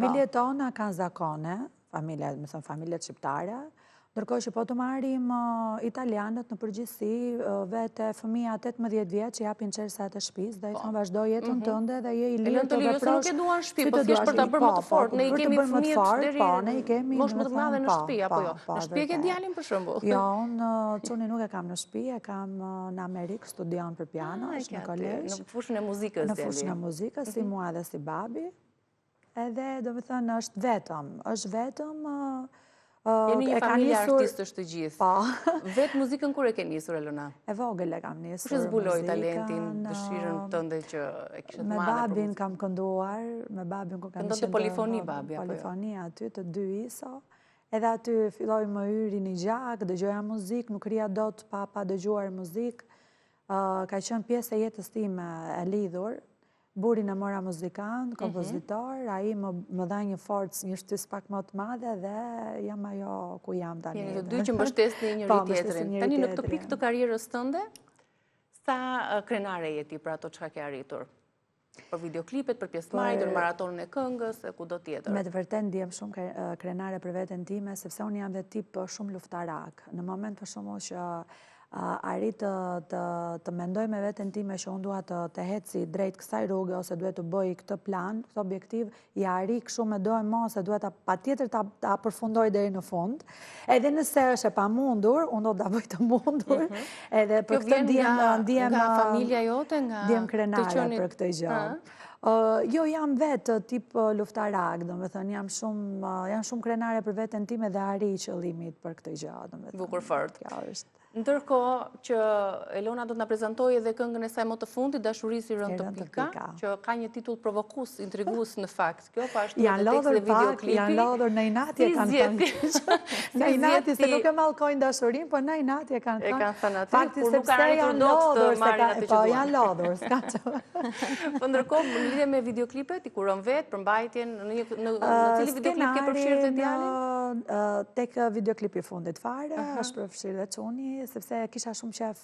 Familjet tona kanë zakone, familjet shqiptare, ndërkohë që po të marrim italianët në përgjithësi, vetë fëmija 18 vjeç që japin çelësat e shtëpisë, dhe i thonë vazhdo jetën tënde dhe je i lirë të veprosh. Nuk e duan shtëpi, po thjesht për ta bërë më të fortë. Ne i kemi fëmijët deri moshë më të madhe në shtëpi, apo jo? Në shtëpi e ke djalin për shembull. Jo, unë çuni nuk e kam në shtëpi, e kam në Amerikë, studion për piano, është në kolegj. Në fushën e muzikës djali. Në fushën e muzikës, si mua dhe si babi. Edhe, do të thënë, është vetëm jeni një familje artistësh të gjithë. Po. Vetë muzikën kur e ke nisur, Elona? E vogël e kam nisur. Kush e zbuloi talentin, dëshirën tënde që e kishe të madhe? Me babin kam kënduar, me babin kur kam qenë. Këndonte polifoni babi apo jo? Polifoni aty të dy ISO. Edhe aty filloi më hyri një gjak, dëgjoja muzikë, nuk rria dot pa dëgjuar muzikë. Ka qenë pjesë e jetës time e lidhur. Burin e mora muzikant, kompozitor, a i më dha një forcë, një shtys pak më të madhe dhe jam ajo ku jam tani. Jeni të dy që mbështesni njëri tjetrin. Tani në këtë pikë të karrierës tënde, sa krenare je ti për ato çka ke arritur? Për videoklipet, për pjesëmarrjet, në maratonën e këngës, e kudo tjetër. Me të vërtetë ndjem shumë krenare për veten time, sepse unë jam dhe tip shumë luftarak. Në moment për shembull që arrit të mendoj me veten time që unë duhet të heci drejt kësaj rrugë ose duhet të bëj këtë plan, këtë objektiv, i arri kështu me do e mos se duhet patjetër ta përfundoj deri në fund. Edhe nëse është e pamundur, unë do ta bëj të mundur. Edhe për këtë ndjem nga familja jote, nga ndjem krenare për këtë gjë. Jo, jam vetë tip luftarak, do me thënë, jam shumë krenare për veten time dhe arri qëllimit për këtë gjë, do me thënë. Bukur fort. Kjo është. Ndërkohë që Elona do të na prezantojë edhe këngën e saj më të fundit, Dashurisë i rënë të pika, që ka një titull provokues, intrigues në fakt. Kjo pa ashtu me tekst dhe videoklipi. Janë lodhur në inatje kanë thënë. Në inatje se nuk e mallkojnë dashurinë, po në inatje kanë thënë. E kanë thënë aty, fakti kur nuk kanë arritur dot të marrin atë që duan. Po janë lodhur, s'ka çfarë. Po ndërkohë në lidhje me videoklipet, i kuron vetë për mbajtjen në cili videoklip ke përfshirë të djalin? Tek videoklipi fundit fare, është përfshirë dhe çuni, sepse kisha shumë qef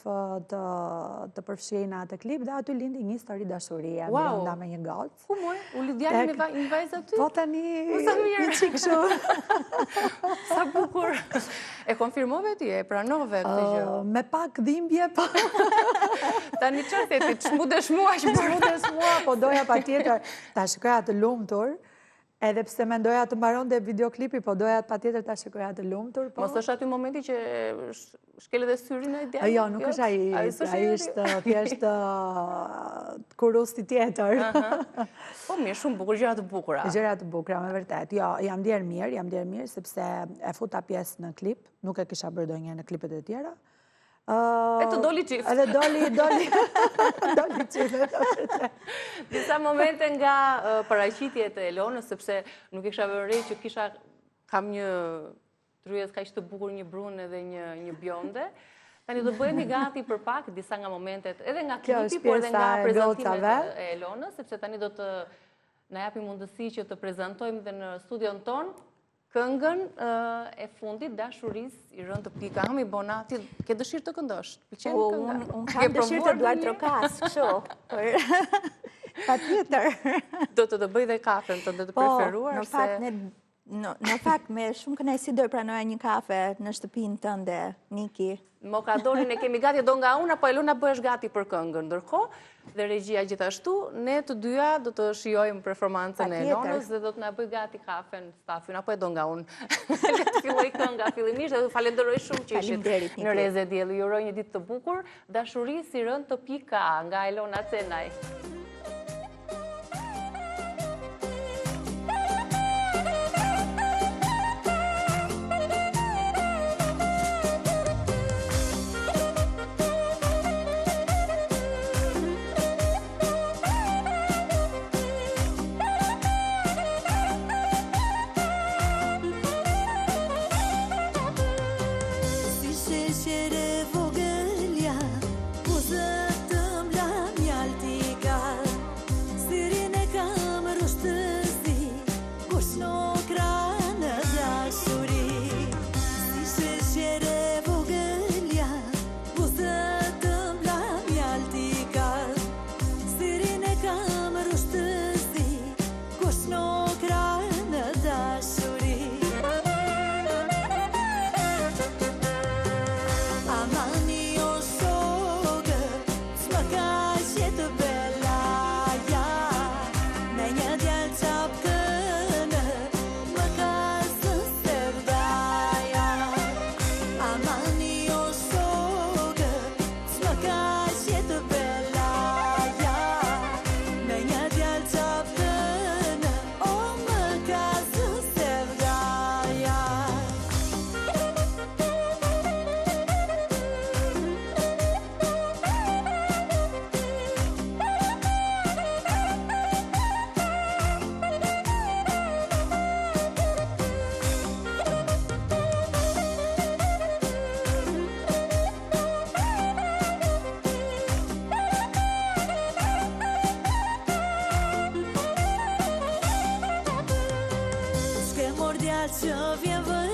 të përfshirë në atë klip, dhe aty lindi një histori dashurie, brenda me një gocë. Ku moj? U lidh djali me një vajzë aty? Po tani, një çik kështu. Sa bukur. E konfirmove ti, e pranove këtë gjë? Me pak dhimbje, po. Tani çfarë theti, të shmudesh mua që shmudesh mua, po doja patjetër ta shikoja të lumtur. Edhe pse mendoja të mbaronte videoklipi, po doja patjetër ta shikoja të lumtur. Mos është aty momenti që shkel edhe syrin e djalit? Jo, nuk është ai. Ai është thjesht kurusti tjetër. Po mirë, shumë bukur, gjëra të bukura. Gjëra të bukura, me vërtet. Jo, jam ndier mirë, sepse e futa pjesë në klip, nuk e kisha bërë ndonjëherë në klipet e tjera. E të doli qift. Edhe doli qift. Disa momente nga paraqitjet e Elonës, sepse nuk e kisha vënë re që kam një tryez kaq të bukur, një brun edhe një bjonde. Tani do bëhemi gati për pak disa nga momentet, edhe nga klipi, por edhe nga prezantimet e Elonës, sepse tani do të na japi mundësi që të prezantojmë dhe në studion ton këngën e fundit, Dashurisë i rënë të pika. Hami Bona, ti ke dëshirë të këndosh? Unë kam dëshirë të duaj trokas, kështu. Patjetër. Do të bëj dhe kafen të preferuar? Në fakt, me shumë kënaqësi do pranoja një kafe në shtëpinë tënde, Niki. Mokadorin e kemi gati, do nga unë, apo Elona bëhesh gati për këngën. Ndërkohë, dhe regjia gjithashtu, ne të dyja do të shijojmë performancën e Elonës dhe do të na bëj gati kafen, stafin, apo e do nga unë. Le të filloj kënga fillimisht dhe falenderoj shumë që ishit në Reze Dielli. Ju uroj një ditë të bukur. Dashurisë i rënë të pika nga Elona Cenaj. Vogëlja, po zëtëm la mjaltika që vjen vë